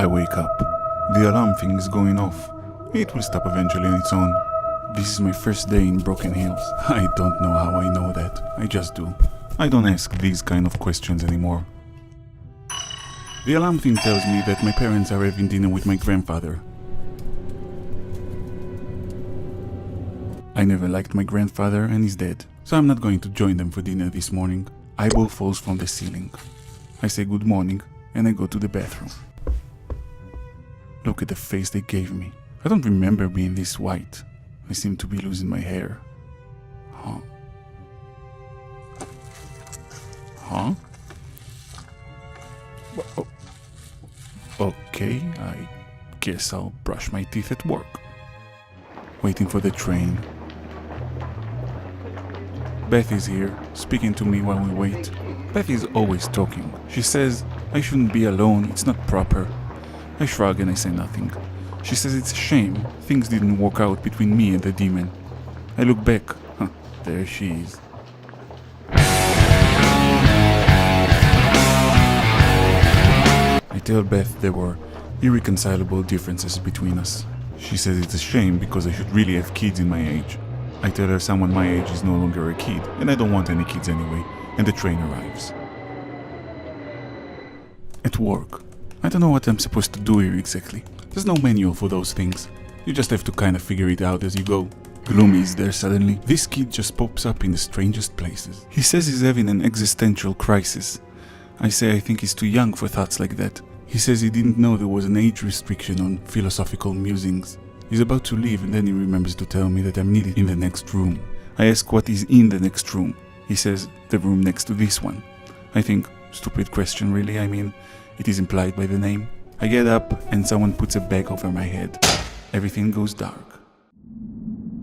I wake up. The alarm thing is going off. It will stop eventually on its own. This is my first day in Broken Hills. I don't know how I know that. I just do. I don't ask these kind of questions anymore. The alarm thing tells me that my parents are having dinner with my grandfather. I never liked my grandfather and he's dead, so I'm not going to join them for dinner this morning. Eyeball falls from the ceiling. I say good morning and I go to the bathroom. Look at the face they gave me. I don't remember being this white. I seem to be losing my hair. Huh? Oh. Okay, I guess I'll brush my teeth at work. Waiting for the train. Beth is here, speaking to me while we wait. Beth is always talking. She says I shouldn't be alone, it's not proper. I shrug and I say nothing. She says it's a shame, things didn't work out between me and the demon. I look back. There she is. I tell Beth there were irreconcilable differences between us. She says it's a shame because I should really have kids in my age. I tell her someone my age is no longer a kid, and I don't want any kids anyway, and the train arrives. At work. I don't know what I'm supposed to do here exactly. There's no manual for those things. You just have to kind of figure it out as you go. Gloomy is there suddenly. This kid just pops up in the strangest places. He says he's having an existential crisis. I say I think he's too young for thoughts like that. He says he didn't know there was an age restriction on philosophical musings. He's about to leave and then he remembers to tell me that I'm needed in the next room. I ask what is in the next room. He says the room next to this one. I think, stupid question really, I mean, it is implied by the name. I get up and someone puts a bag over my head. Everything goes dark.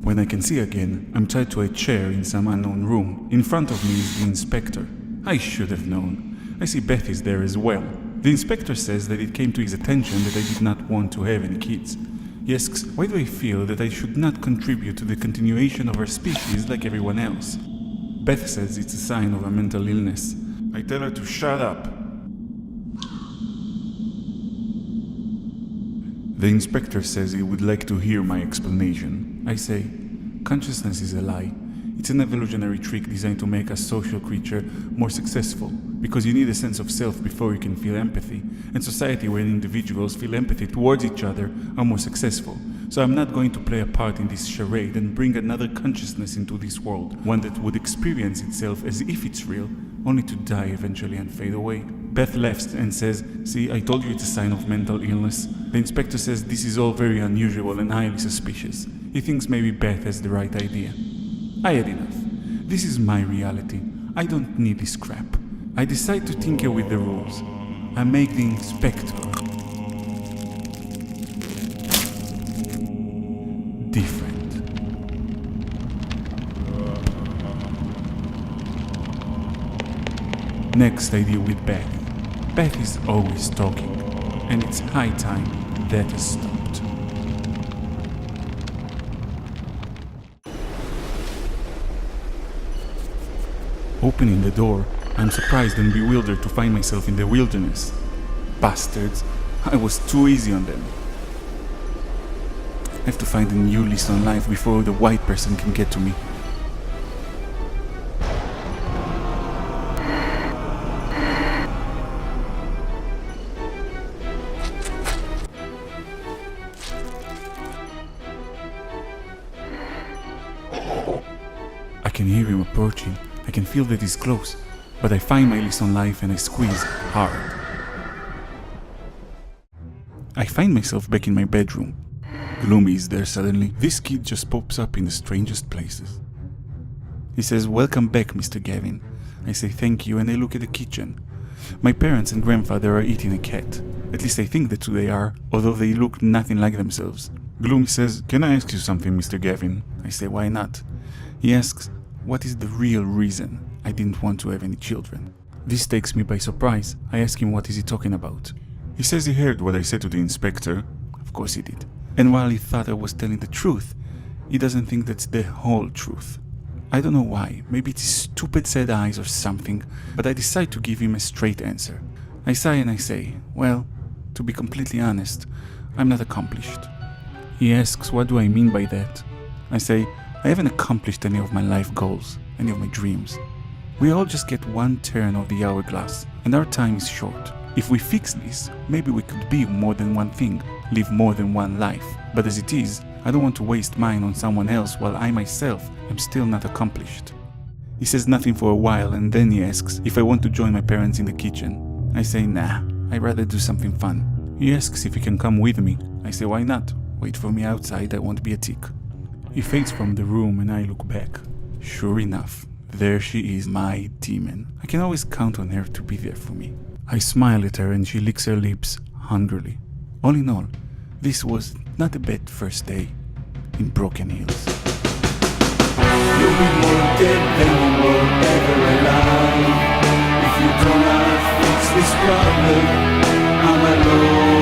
When I can see again, I'm tied to a chair in some unknown room. In front of me is the inspector. I should have known. I see Beth is there as well. The inspector says that it came to his attention that I did not want to have any kids. He asks, why do I feel that I should not contribute to the continuation of our species like everyone else? Beth says it's a sign of a mental illness. I tell her to shut up. The inspector says he would like to hear my explanation. I say, consciousness is a lie. It's an evolutionary trick designed to make a social creature more successful, because you need a sense of self before you can feel empathy, and society where individuals feel empathy towards each other are more successful. So I'm not going to play a part in this charade and bring another consciousness into this world, one that would experience itself as if it's real, only to die eventually and fade away. Beth laughs and says, see, I told you it's a sign of mental illness. The inspector says this is all very unusual and highly suspicious. He thinks maybe Beth has the right idea. I had enough. This is my reality. I don't need this crap. I decide to tinker with the rules. I make the inspector different. Next I deal with Beth. Beth is always talking, and it's high time that has stopped. Opening the door, I'm surprised and bewildered to find myself in the wilderness. Bastards, I was too easy on them. I have to find a new lease on life before the white person can get to me. I can hear him approaching. I can feel that he's close, but I find my lease on life and I squeeze hard. I find myself back in my bedroom. Gloomy is there suddenly. This kid just pops up in the strangest places. He says, welcome back, Mr. Gavin. I say thank you and I look at the kitchen. My parents and grandfather are eating a cat. At least I think that's who they are, although they look nothing like themselves. Gloomy says, can I ask you something, Mr. Gavin? I say, why not? He asks, what is the real reason I didn't want to have any children? This takes me by surprise. I ask him what is he talking about. He says he heard what I said to the inspector. Of course he did. And while he thought I was telling the truth, he doesn't think that's the whole truth. I don't know why, maybe it's his stupid sad eyes or something, but I decide to give him a straight answer. I sigh and I say, well, To be completely honest, I'm not accomplished. He asks, what do I mean by that? I say, I haven't accomplished any of my life goals, any of my dreams. We all just get one turn of the hourglass, and our time is short. If we fix this, maybe we could be more than one thing, live more than one life. But as it is, I don't want to waste mine on someone else while I myself am still not accomplished. He says nothing for a while, and then he asks if I want to join my parents in the kitchen. I say nah, I'd rather do something fun. He asks if he can come with me. I say why not? Wait for me outside, I won't be a tick. He fades from the room and I look back. Sure enough, there she is, my demon. I can always count on her to be there for me. I smile at her and she licks her lips hungrily. All in all, this was not a bad first day in Broken Hills. You'll be more dead than you were ever alive. If you do not fix this problem, I'm alone.